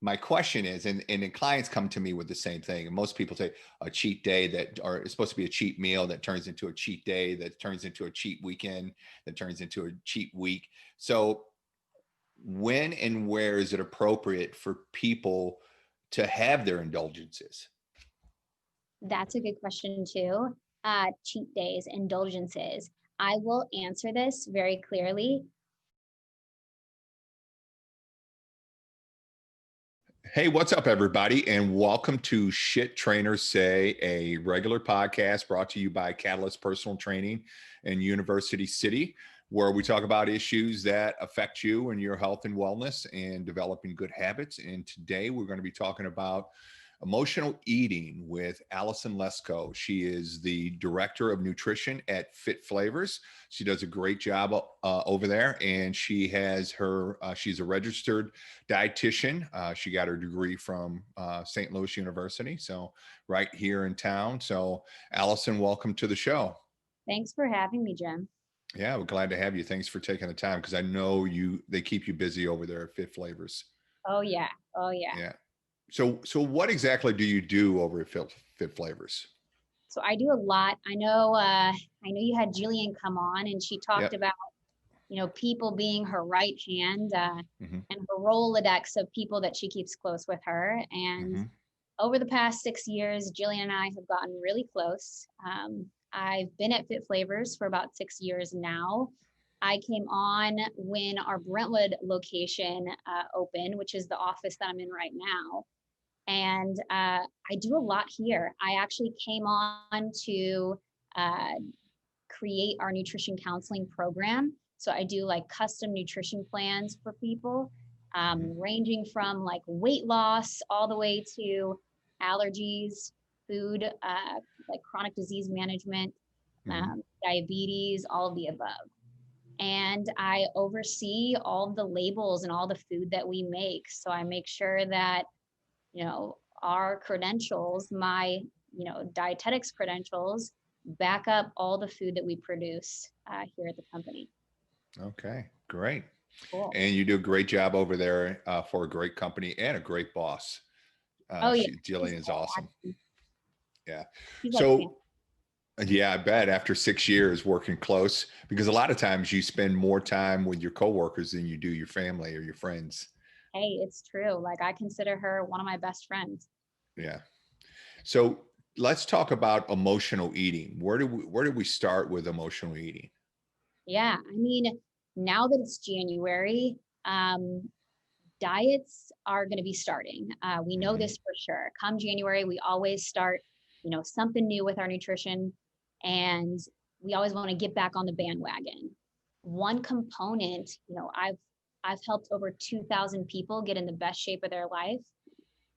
my question is, and then clients come to me with the same thing. And most people say a cheat day that, or it's supposed to be a cheat meal that turns into a cheat day, that turns into a cheat weekend, that turns into a cheat week. So when and where is it appropriate for people to have their indulgences? That's a good question too. Cheat days, indulgences. I will answer this very clearly. Hey, what's up, everybody? And welcome to Shit Trainers Say, a regular podcast brought to you by Catalyst Personal Training in University City, where we talk about issues that affect you and your health and wellness and developing good habits. And today we're going to be talking about emotional eating with Allison Lesko. She is the director of nutrition at Fit Flavors. She does a great job over there, and she has her. She's a registered dietitian. She got her degree from St. Louis University, so right here in town. So, Allison, welcome to the show. Thanks for having me, Jim. Yeah, we're glad to have you. Thanks for taking the time, because I know they keep you busy over there at Fit Flavors. Oh yeah. Oh yeah. Yeah. So what exactly do you do over at Fit Flavors? So I do a lot. I know you had Jillian come on and she talked Yep. about, people being her right hand, Mm-hmm. and her Rolodex of people that she keeps close with her. And Mm-hmm. over the past 6 years, Jillian and I have gotten really close. I've been at Fit Flavors for about 6 years now. I came on when our Brentwood location opened, which is the office that I'm in right now. And I do a lot here. I actually came on to uh, create our nutrition counseling program. So I do like custom nutrition plans for people, ranging from like weight loss all the way to allergies, food, like chronic disease management, Mm-hmm. diabetes, all of the above. And I oversee all of the labels and all the food that we make. So I make sure that our credentials, my, dietetics credentials, back up all the food that we produce here at the company. Okay, great. Cool. And you do a great job over there for a great company and a great boss. Oh yeah, she's Jillian is awesome. awesome. Yeah. She's like, So yeah, I bet after 6 years working close, because a lot of times you spend more time with your coworkers than you do your family or your friends. hey, it's true. Like I consider her one of my best friends. Yeah. So let's talk about emotional eating. Where do we start with emotional eating? Yeah, I mean, now that it's January, um, diets are going to be starting. We know Mm-hmm. this for sure. Come January, we always start, something new with our nutrition, and we always want to get back on the bandwagon. One component, I've helped over 2,000 people get in the best shape of their life.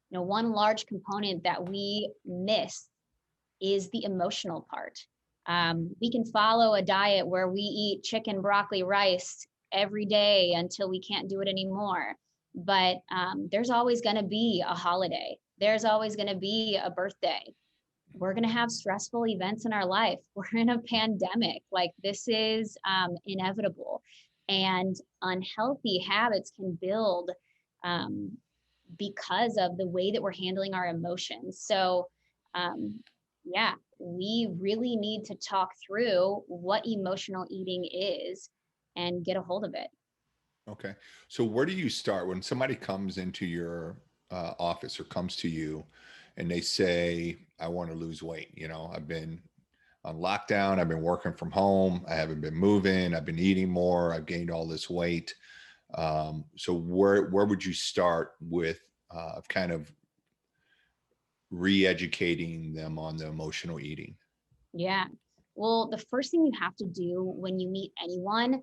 One large component that we miss is the emotional part. We can follow a diet where we eat chicken, broccoli, rice every day until we can't do it anymore. But there's always going to be a holiday. There's always going to be a birthday. We're going to have stressful events in our life. We're in a pandemic. Like this is inevitable. And unhealthy habits can build um, because of the way that we're handling our emotions. So, yeah, we really need to talk through what emotional eating is and get a hold of it. Okay. So where do you start when somebody comes into your office or comes to you and they say, I want to lose weight? I've been on lockdown. I've been working from home. I haven't been moving. I've been eating more. I've gained all this weight. So where would you start with kind of re-educating them on the emotional eating? Yeah. Well, the first thing you have to do when you meet anyone,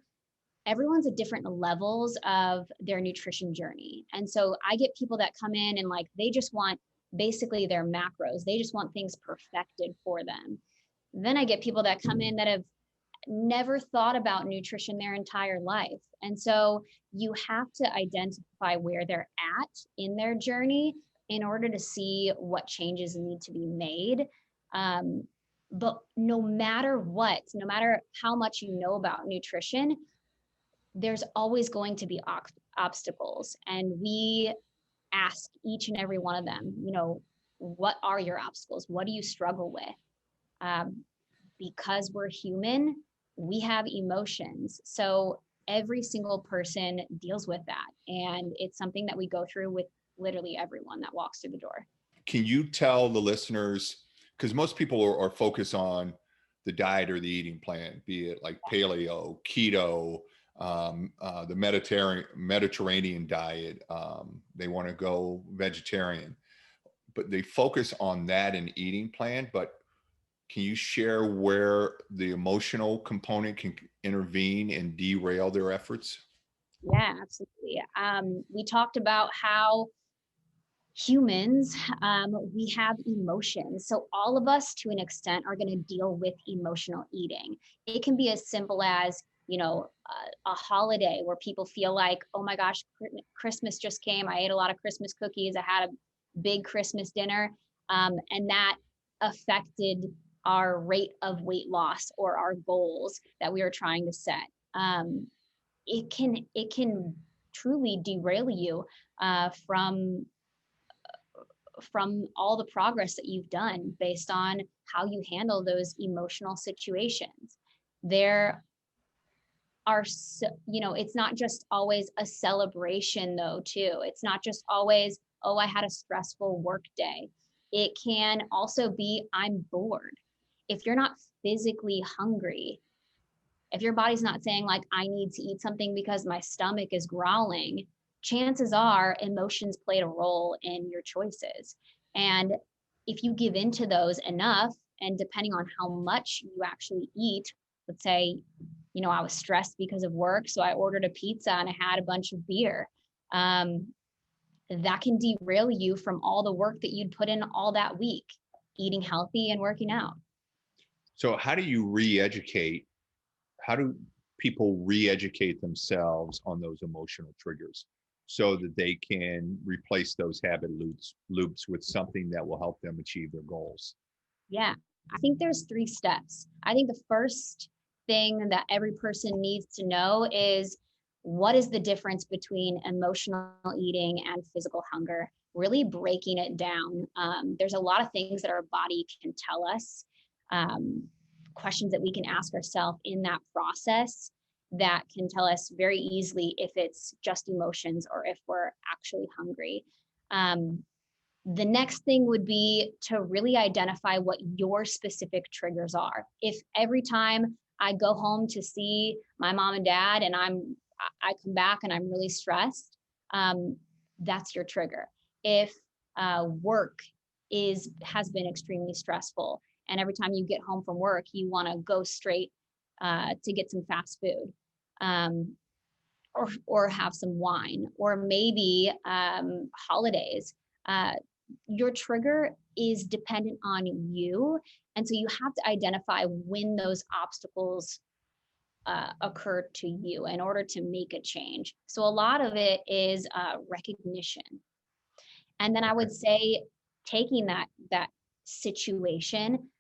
everyone's at different levels of their nutrition journey. And so I get people that come in and like they just want basically their macros, they just want things perfected for them. Then I get people that come in that have never thought about nutrition their entire life. And so you have to identify where they're at in their journey in order to see what changes need to be made. Um, but no matter what, no matter how much you know about nutrition, there's always going to be obstacles. And we ask each and every one of them, what are your obstacles? What do you struggle with? Because we're human, we have emotions. So every single person deals with that. And it's something that we go through with literally everyone that walks through the door. Can you tell the listeners, because most people are focused on the diet or the eating plan, be it like paleo, keto, the Mediterranean diet. They want to go vegetarian, but they focus on that and eating plan. But can you share where the emotional component can intervene and derail their efforts? Yeah, absolutely. We talked about how humans, we have emotions. So all of us to an extent are going to deal with emotional eating. It can be as simple as, a holiday where people feel like, oh my gosh, Christmas just came. I ate a lot of Christmas cookies. I had a big Christmas dinner. And that affected our rate of weight loss or our goals that we were trying to set. It can truly derail you from all the progress that you've done based on how you handle those emotional situations. There are, it's not just always a celebration though, too. It's not just always, oh, I had a stressful work day. It can also be, I'm bored. If you're not physically hungry, if your body's not saying like, I need to eat something because my stomach is growling, chances are emotions played a role in your choices. And if you give into those enough, and depending on how much you actually eat, let's say, I was stressed because of work, so I ordered a pizza and I had a bunch of beer. That can derail you from all the work that you'd put in all that week, eating healthy and working out. So how do you re-educate? How do people re-educate themselves on those emotional triggers so that they can replace those habit loops with something that will help them achieve their goals? Yeah, I think there's 3 steps. I think the first thing that every person needs to know is, what is the difference between emotional eating and physical hunger? Really breaking it down. There's a lot of things that our body can tell us, questions that we can ask ourselves in that process that can tell us very easily if it's just emotions or if we're actually hungry. The next thing would be to really identify what your specific triggers are. If every time I go home to see my mom and dad and I come back and I'm really stressed, that's your trigger. If work has been extremely stressful, and every time you get home from work, you want to go straight to get some fast food, or have some wine, or maybe holidays. Your trigger is dependent on you. And so you have to identify when those obstacles occur to you in order to make a change. So a lot of it is recognition. And then I would say taking that situation,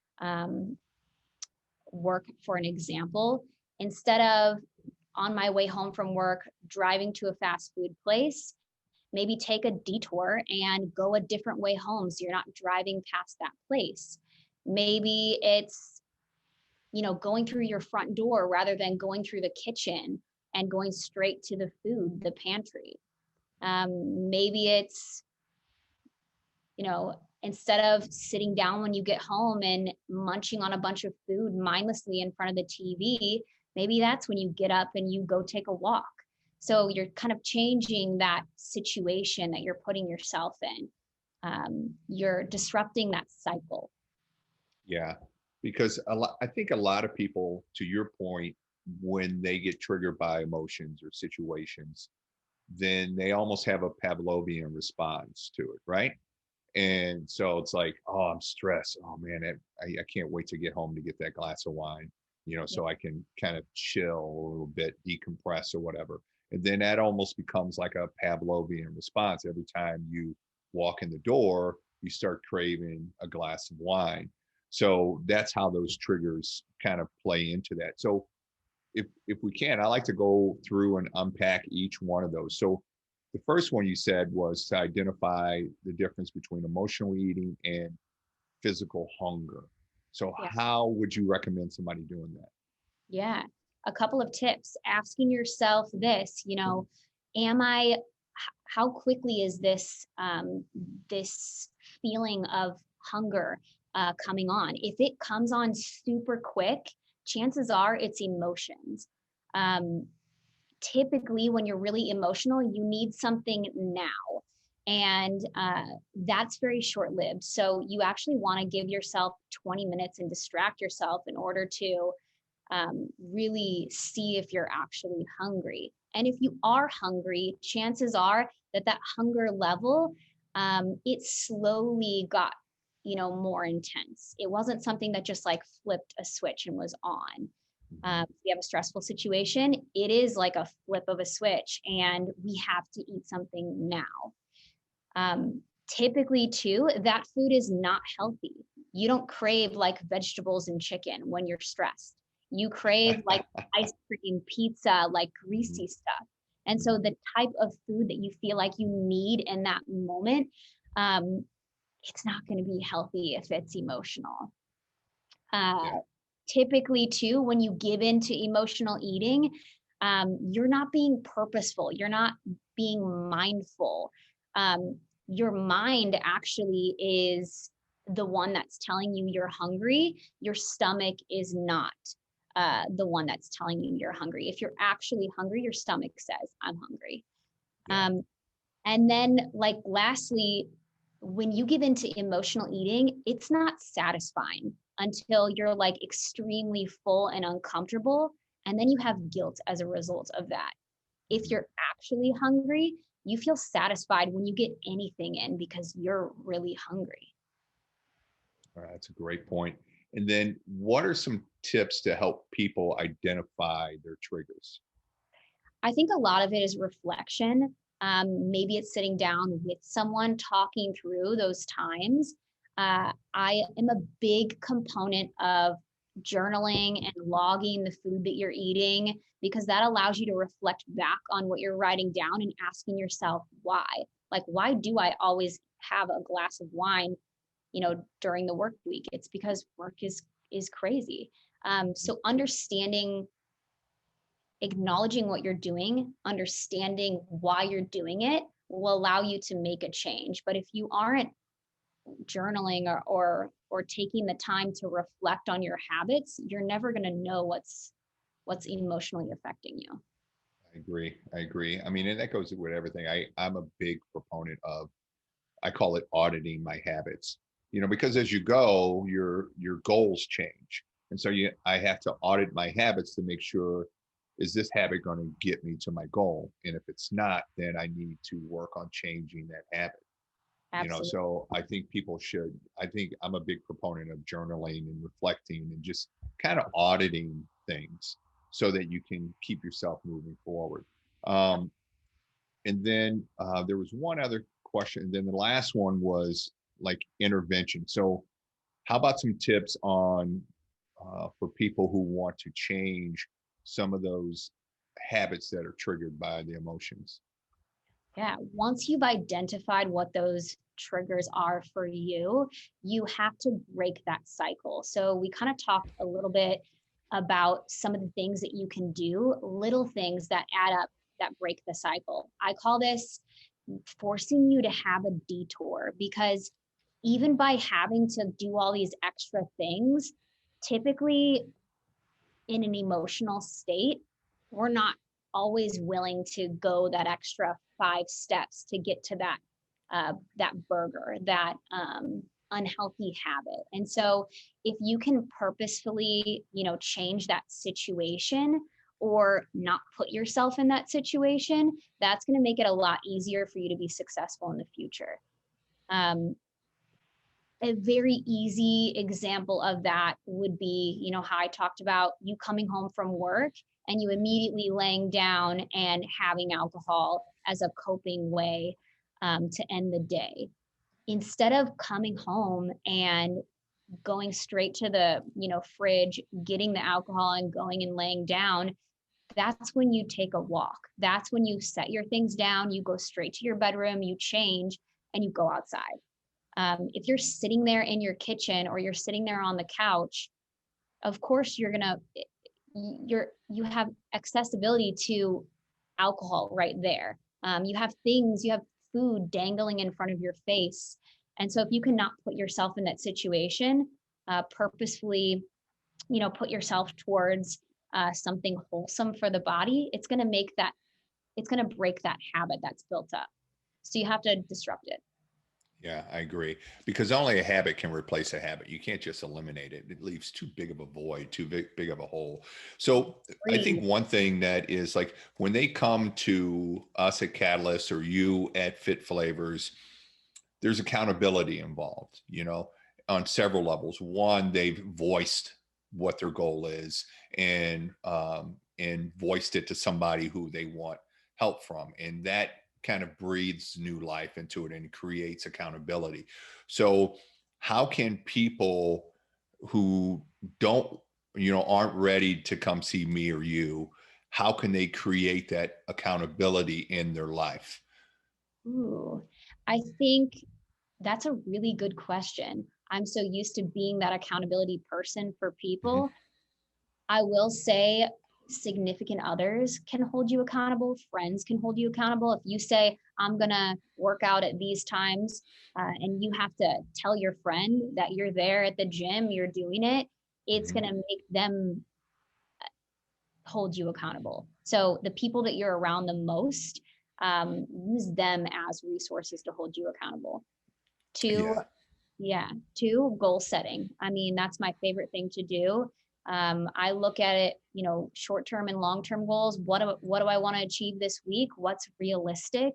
work for an example, instead of on my way home from work driving to a fast food place, maybe take a detour and go a different way home so you're not driving past that place. Maybe it's, going through your front door rather than going through the kitchen and going straight to the food, the pantry. Maybe it's, instead of sitting down when you get home and munching on a bunch of food mindlessly in front of the TV, maybe that's when you get up and you go take a walk. So you're kind of changing that situation that you're putting yourself in. You're disrupting that cycle. Yeah, because I think a lot of people, to your point, when they get triggered by emotions or situations, then they almost have a Pavlovian response to it, right? And so it's like, oh, I'm stressed. Oh man, I can't wait to get home to get that glass of wine, Yeah. so I can kind of chill a little bit, decompress or whatever. And then that almost becomes like a Pavlovian response. Every time you walk in the door, you start craving a glass of wine. So that's how those triggers kind of play into that. So if we can, I like to go through and unpack each one of those. So the first one you said was to identify the difference between emotional eating and physical hunger. So Yeah. how would you recommend somebody doing that? Yeah. A couple of tips, asking yourself this, am I, how quickly is this feeling of hunger coming on? If it comes on super quick, chances are it's emotions. Um, Typically, when you're really emotional, you need something now. And that's very short lived. So you actually want to give yourself 20 minutes and distract yourself in order to really see if you're actually hungry. And if you are hungry, chances are that hunger level, it slowly got, more intense. It wasn't something that just like flipped a switch and was on. If we have a stressful situation, it is like a flip of a switch, and we have to eat something now. Typically, too, that food is not healthy. You don't crave like vegetables and chicken when you're stressed. You crave like ice cream, pizza, like greasy stuff. And so the type of food that you feel like you need in that moment, um, it's not going to be healthy if it's emotional. Uh, Yeah. Typically, too, when you give in to emotional eating, you're not being purposeful. You're not being mindful. Your mind actually is the one that's telling you you're hungry. Your stomach is not the one that's telling you you're hungry. If you're actually hungry, your stomach says, I'm hungry. Yeah. And then, like, lastly, when you give into emotional eating, it's not satisfying until you're like extremely full and uncomfortable. And then you have guilt as a result of that. If you're actually hungry, you feel satisfied when you get anything in because you're really hungry. All right, that's a great point. And then what are some tips to help people identify their triggers? I think a lot of it is reflection. Maybe it's sitting down with someone talking through those times. I am a big component of journaling and logging the food that you're eating because that allows you to reflect back on what you're writing down and asking yourself why. Like, why do I always have a glass of wine, during the work week? It's because work is crazy. So understanding, acknowledging what you're doing, understanding why you're doing it will allow you to make a change. But if you aren't journaling or taking the time to reflect on your habits, you're never going to know what's emotionally affecting you. I agree. I agree. I mean, and that goes with everything. I'm a big proponent of, I call it auditing my habits. Because as you go, your goals change. And so I have to audit my habits to make sure, is this habit going to get me to my goal? And if it's not, then I need to work on changing that habit. Absolutely. So I think people should, I think I'm a big proponent of journaling and reflecting and just kind of auditing things so that you can keep yourself moving forward. Um, and then there was one other question. And then the last one was like intervention. So how about some tips on for people who want to change some of those habits that are triggered by the emotions? Yeah. Once you've identified what those triggers are for you, you have to break that cycle. So we kind of talked a little bit about some of the things that you can do, little things that add up that break the cycle. I call this forcing you to have a detour because even by having to do all these extra things, typically in an emotional state, we're not always willing to go that extra 5 steps to get to that burger, that unhealthy habit. And so, if you can purposefully, change that situation or not put yourself in that situation, that's going to make it a lot easier for you to be successful in the future. Um, a very easy example of that would be, how I talked about you coming home from work and you immediately laying down and having alcohol as a coping way to end the day. Instead of coming home and going straight to the, fridge, getting the alcohol and going and laying down, that's when you take a walk. That's when you set your things down, you go straight to your bedroom, you change, and you go outside. If you're sitting there in your kitchen or you're sitting there on the couch, of course you have accessibility to alcohol right there. You have food dangling in front of your face. And so if you cannot put yourself in that situation, purposefully, put yourself towards something wholesome for the body, it's going to break that habit that's built up. So you have to disrupt it. Yeah, I agree. Because only a habit can replace a habit. You can't just eliminate it. It leaves too big of a void, too big of a hole. So I think one thing that is like when they come to us at Catalyst or you at Fit Flavors, there's accountability involved, on several levels. One, they've voiced what their goal is and voiced it to somebody who they want help from. And that kind of breathes new life into it and creates accountability. So how can people who aren't ready to come see me or you, how can they create that accountability in their life? Ooh, I think that's a really good question. I'm so used to being that accountability person for Mm-hmm. people. I will say significant others can hold you accountable. Friends can hold you accountable. If you say, I'm going to work out at these times, and you have to tell your friend that you're there at the gym, you're doing it, it's Mm-hmm. going to make them hold you accountable. So the people that you're around the most, use them as resources to hold you accountable. Two, Yeah. yeah. Two, goal setting. I mean, that's my favorite thing to do. I look at it, short-term and long-term goals. What do I want to achieve this week? What's realistic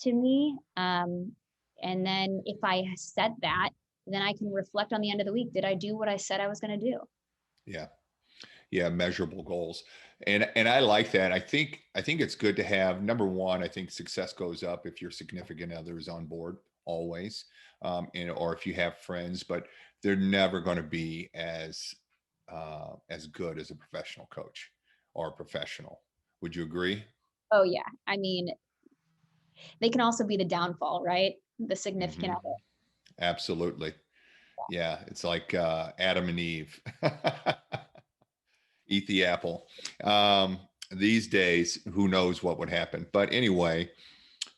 to me? And then if I set that, then I can reflect on the end of the week. Did I do what I said I was going to do? Yeah. Yeah, measurable goals. And I like that. I think it's good to have, number one, I think success goes up if your significant other is on board always. Or if you have friends, but they're never going to be as good as a professional coach or a professional. Would you agree? Oh yeah. I mean, they can also be the downfall, right? The significant Hmm. other. Absolutely. Yeah, it's like Adam and Eve. Eat the apple. These days, who knows what would happen? But anyway,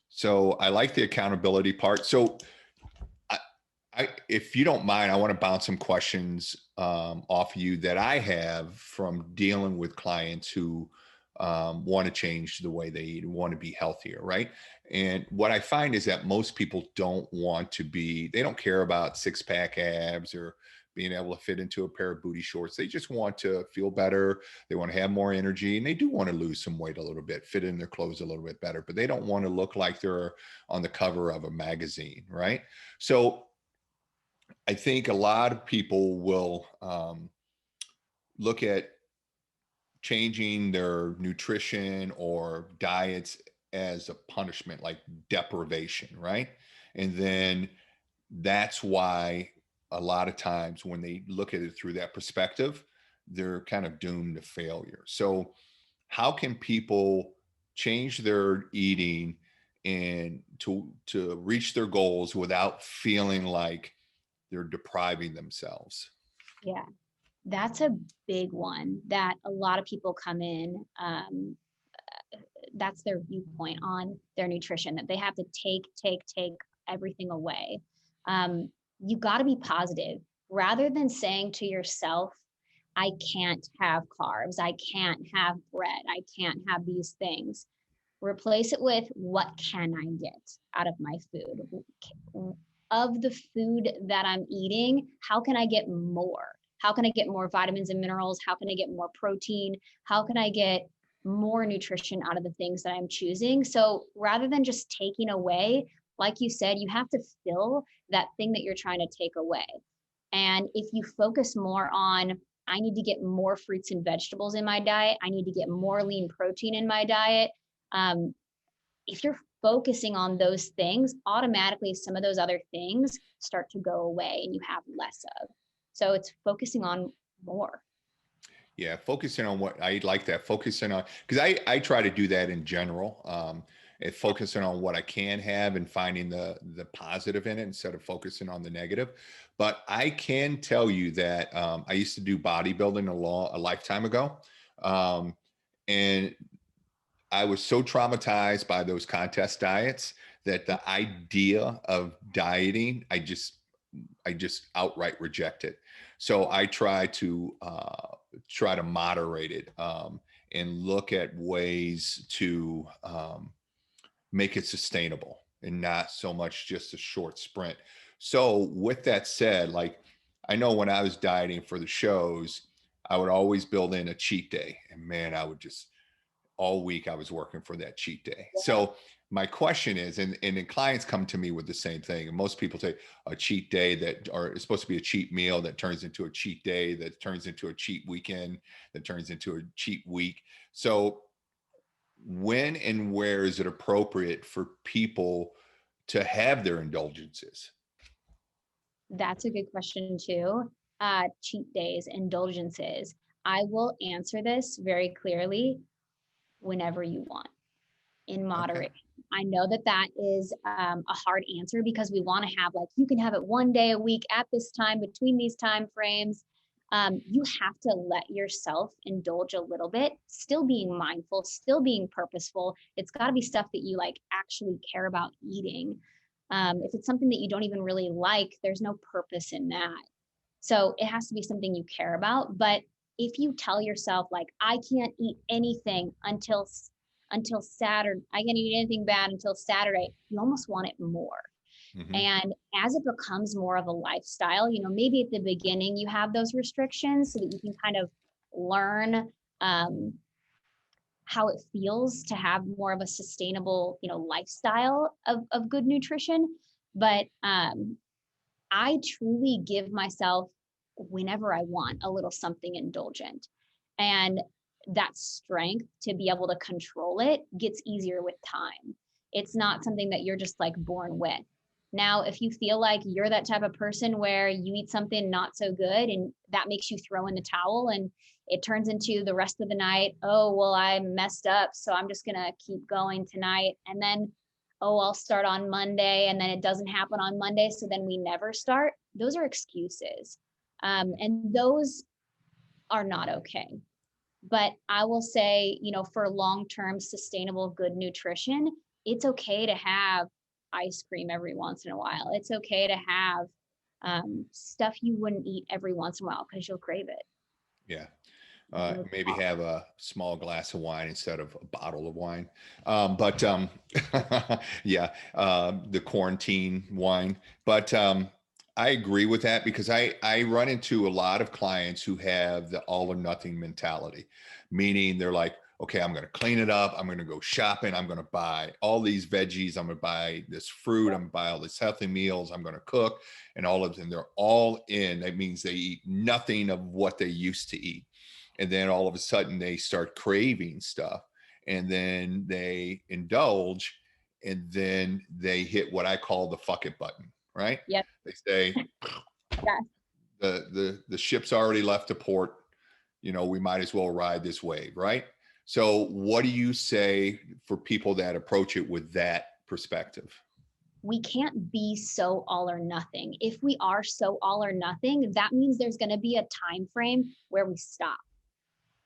so I like the accountability part. So, I, if you don't mind, I want to bounce some questions off of you that I have from dealing with clients who want to change the way they eat, want to be healthier, right? And what I find is that most people they don't care about six pack abs or being able to fit into a pair of booty shorts. They just want to feel better. They want to have more energy and they do want to lose some weight a little bit, fit in their clothes a little bit better, but they don't want to look like they're on the cover of a magazine, right? So I think a lot of people will look at changing their nutrition or diets as a punishment, like deprivation, right? And then that's why a lot of times when they look at it through that perspective, they're kind of doomed to failure. So, how can people change their eating and to reach their goals without feeling like they're depriving themselves? Yeah. That's a big one that a lot of people come in. That's their viewpoint on their nutrition, that they have to take everything away. You got to be positive rather than saying to yourself, I can't have carbs, I can't have bread, I can't have these things. Replace it with, what can I get out of my food? Of the food that I'm eating, how can I get more? How can I get more vitamins and minerals? How can I get more protein? How can I get more nutrition out of the things that I'm choosing? So rather than just taking away, like you said, you have to fill that thing that you're trying to take away. And if you focus more on, I need to get more fruits and vegetables in my diet, I need to get more lean protein in my diet. Um, if you're focusing on those things, automatically some of those other things start to go away and you have less of. So it's focusing on more. Yeah, focusing on what I like that, focusing on, because I try to do that in general. And focusing on what I can have and finding the positive in it instead of focusing on the negative. But I can tell you that I used to do bodybuilding a lifetime ago. Um, and I was so traumatized by those contest diets that the idea of dieting, I just outright reject it. So I try to moderate it, and look at ways to make it sustainable and not so much just a short sprint. So with that said, like, I know when I was dieting for the shows, I would always build in a cheat day, and man, I would just all week I was working for that cheat day. So my question is, and then clients come to me with the same thing. And most people say a cheat day that, or it's supposed to be a cheat meal that turns into a cheat day, that turns into a cheat weekend, that turns into a cheat week. So when and where is it appropriate for people to have their indulgences? That's a good question too. Cheat days, indulgences. I will answer this very clearly whenever you want, in Okay. moderation. I know that that is a hard answer because we want to have like, you can have it one day a week at this time between these time frames. You have to let yourself indulge a little bit, still being mindful, still being purposeful. It's got to be stuff that you like actually care about eating. If it's something that you don't even really like, there's no purpose in that. So it has to be something you care about. But if you tell yourself like, I can't eat anything until Saturday, I can't eat anything bad until Saturday, you almost want it more. Hmm. And as it becomes more of a lifestyle, maybe at the beginning you have those restrictions so that you can kind of learn um, how it feels to have more of a sustainable, lifestyle of good nutrition. But I truly give myself whenever I want a little something indulgent. And that strength to be able to control it gets easier with time. It's not something that you're just like born with. Now, if you feel like you're that type of person where you eat something not so good and that makes you throw in the towel and it turns into the rest of the night, oh, well, I messed up. So I'm just going to keep going tonight. And then oh, I'll start on Monday and then it doesn't happen on Monday. So then we never start. Those are excuses. And those are not okay. But I will say, for long term sustainable good nutrition, it's okay to have ice cream every once in a while. It's okay to have stuff you wouldn't eat every once in a while because you'll crave it. Yeah. You'll Maybe pop. have a small glass of wine instead of a bottle of wine. But yeah, the quarantine wine. But I agree with that because I run into a lot of clients who have the all or nothing mentality, meaning they're like, okay, I'm going to clean it up. I'm going to go shopping. I'm going to buy all these veggies. I'm going to buy this fruit. I'm going to buy all these healthy meals. I'm going to cook and all of them. They're all in. That means they eat nothing of what they used to eat, and then all of a sudden they start craving stuff, and then they indulge, and then they hit what I call the fuck it button, right? Yep. They say Yes. the ship's already left the port, we might as well ride this wave, right? So what do you say for people that approach it with that perspective? We can't be so all or nothing. If we are so all or nothing, that means there's going to be a time frame where we stop.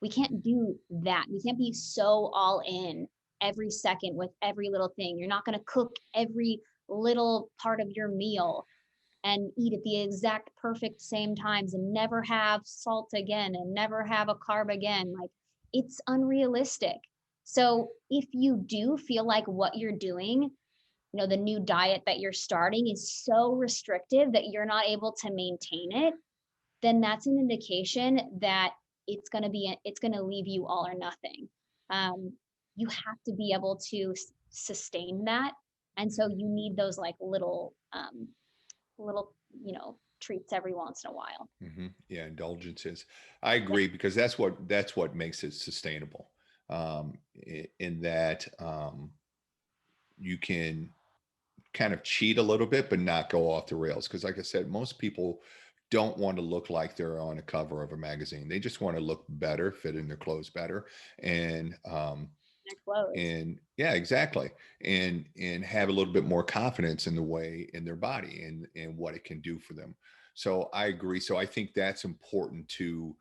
We can't do that. We can't be so all in every second with every little thing. You're not going to cook every little part of your meal and eat at the exact perfect same times and never have salt again and never have a carb again. Like it's unrealistic. So if you do feel like what you're doing, the new diet that you're starting is so restrictive that you're not able to maintain it, then that's an indication that it's going to leave you all or nothing. Um, you have to be able to sustain that, and so you need those like little treats every once in a while. Hmm. Yeah, indulgences. I Yep. agree because that's what makes it sustainable. In that you can kind of cheat a little bit, but not go off the rails. Because, like I said, most people don't want to look like they're on a cover of a magazine. They just want to look better, fit in their clothes better, and Their clothes. and yeah, exactly, and have a little bit more confidence in the way in their body and what it can do for them. So I agree. So I think that's important to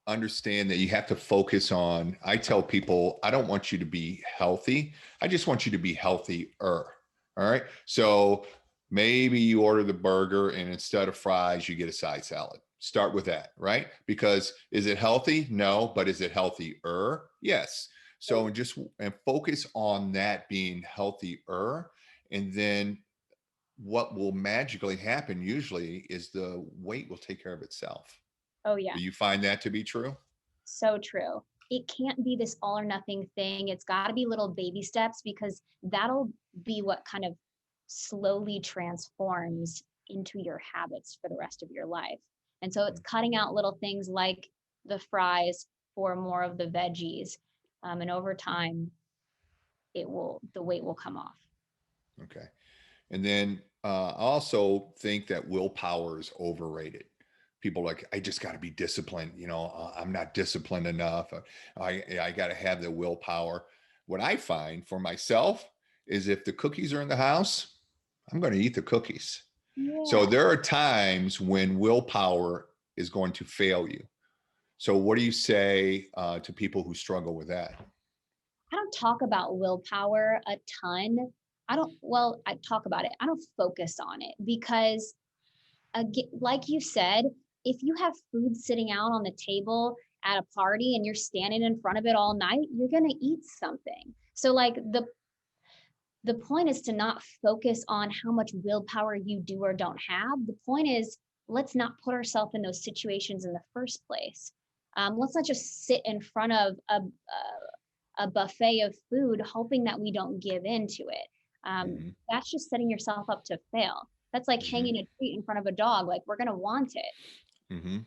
understand that you have to focus on. I tell people, I don't want you to be healthy. I just want you to be healthier. All right. So maybe you order the burger and instead of fries, you get a side salad. Start with that, right? Because is it healthy? No, but is it healthier? Yes. So and focus on that being healthier. And then what will magically happen usually is the weight will take care of itself. Oh yeah. Do you find that to be true? So true. It can't be this all or nothing thing. It's got to be little baby steps because that'll be what kind of slowly transforms into your habits for the rest of your life. And so it's cutting out little things like the fries for more of the veggies. And over time, the weight will come off. Okay. And then I also think that willpower is overrated. People are like, I just got to be disciplined. I'm not disciplined enough. I got to have the willpower. What I find for myself is if the cookies are in the house, I'm going to eat the cookies. So Yeah. there are times when willpower is going to fail you. So what do you say to people who struggle with that? I don't talk about willpower a ton. I talk about it. I don't focus on it because, again, like you said, if you have food sitting out on the table at a party and you're standing in front of it all night, you're going to eat something. So, like, the point is to not focus on how much willpower you do or don't have. The point is, let's not put ourselves in those situations in the first place. Let's not just sit in front of a buffet of food hoping that we don't give into it. Mm-hmm. That's just setting yourself up to fail. That's like Mm-hmm. hanging a treat in front of a dog. Like, we're going to want it. Mm-hmm.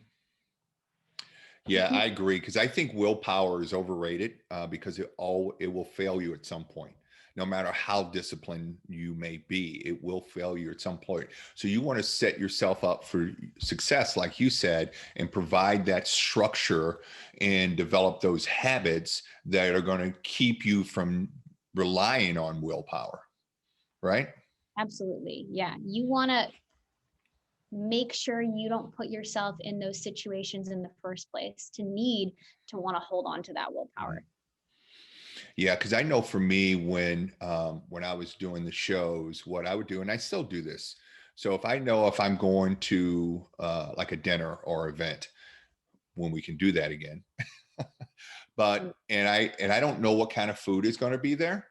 Yeah, I agree because I think willpower is overrated because it will fail you at some point. No matter how disciplined you may be, it will fail you at some point. So you want to set yourself up for success, like you said, and provide that structure and develop those habits that are going to keep you from relying on willpower, right? Absolutely. Yeah. You want to make sure you don't put yourself in those situations in the first place to need to want to hold on to that willpower. Yeah, because I know for me when I was doing the shows, what I would do, and I still do this. So if I know if I'm going to like a dinner or event, when we can do that again, Mm. and I don't know what kind of food is going to be there.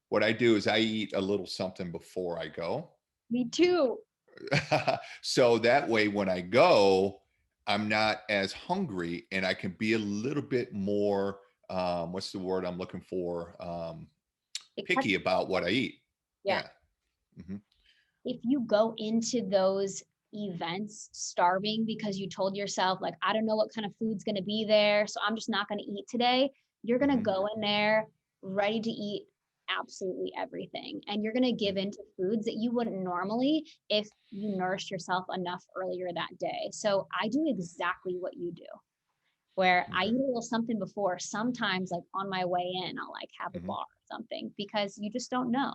What I do is I eat a little something before I go, Me too. so that way when I go, I'm not as hungry and I can be a little bit more. What's the word I'm looking for? It cuts, Picky about what I eat. yeah. Yeah. Hmm. If you go into those events starving because you told yourself, like, I don't know what kind of food's going to be there, so I'm just not going to eat today, you're going to Hmm. go in there ready to eat absolutely everything. And you're going to give into foods that you wouldn't normally if you nourished yourself enough earlier that day. So I do exactly what you do, where I Okay. eat a little something before. Sometimes, like on my way in, I'll like have a Hmm. bar or something because you just don't know.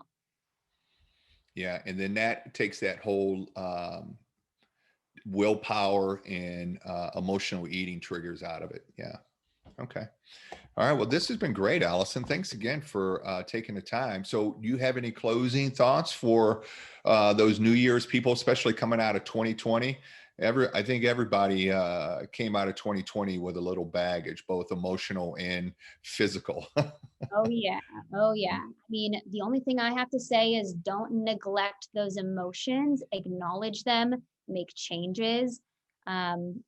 Yeah, and then that takes that whole willpower and emotional eating triggers out of it. Yeah. Okay. All right. Well, this has been great, Allison. Thanks again for taking the time. So, do you have any closing thoughts for those New Year's people, especially coming out of 2020? I think everybody came out of 2020 with a little baggage, both emotional and physical. Oh yeah. Oh yeah. I mean, the only thing I have to say is don't neglect those emotions, acknowledge them, make changes. And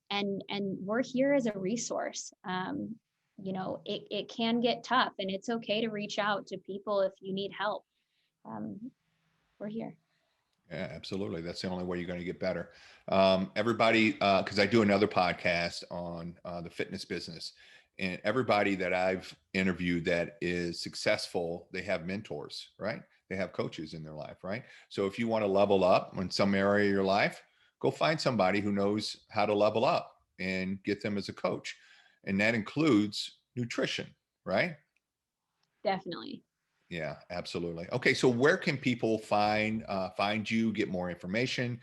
we're here as a resource. It can get tough and it's okay to reach out to people if you need help. Um, we're here. Yeah, absolutely. That's the only way you're going to get better. Everybody, because I do another podcast on the fitness business, and everybody that I've interviewed that is successful, they have mentors, right? They have coaches in their life, right? So if you want to level up in some area of your life, go find somebody who knows how to level up and get them as a coach. And that includes nutrition, right? Definitely. Yeah, absolutely. Okay, so where can people find you, get more information,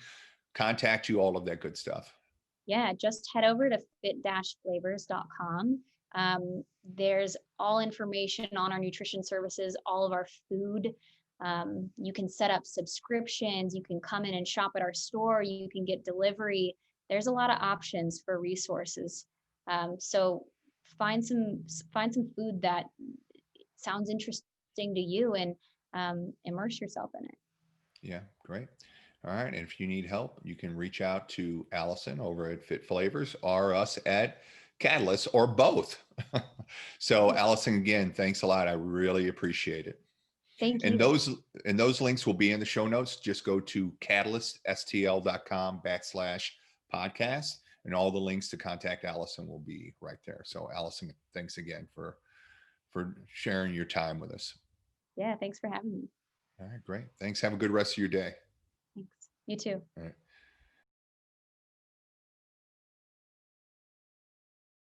contact you, all of that good stuff? Yeah, just head over to fit-flavors.com. There's all information on our nutrition services, all of our food. You can set up subscriptions. You can come in and shop at our store. You can get delivery. There's a lot of options for resources. So find some find some food that sounds interesting to you and immerse yourself in it. Yeah, great. All right. And if you need help, you can reach out to Allison over at Fit Flavors or us at Catalyst or both. So Allison, again, thanks a lot. I really appreciate it. Thank And you. those links will be in the show notes. Just go to catalyststl.com/podcast, and all the links to contact Allison will be right there. So Allison, thanks again for sharing your time with us. Yeah, thanks for having me. All right, great. Thanks. Have a good rest of your day. Thanks. You too. All right.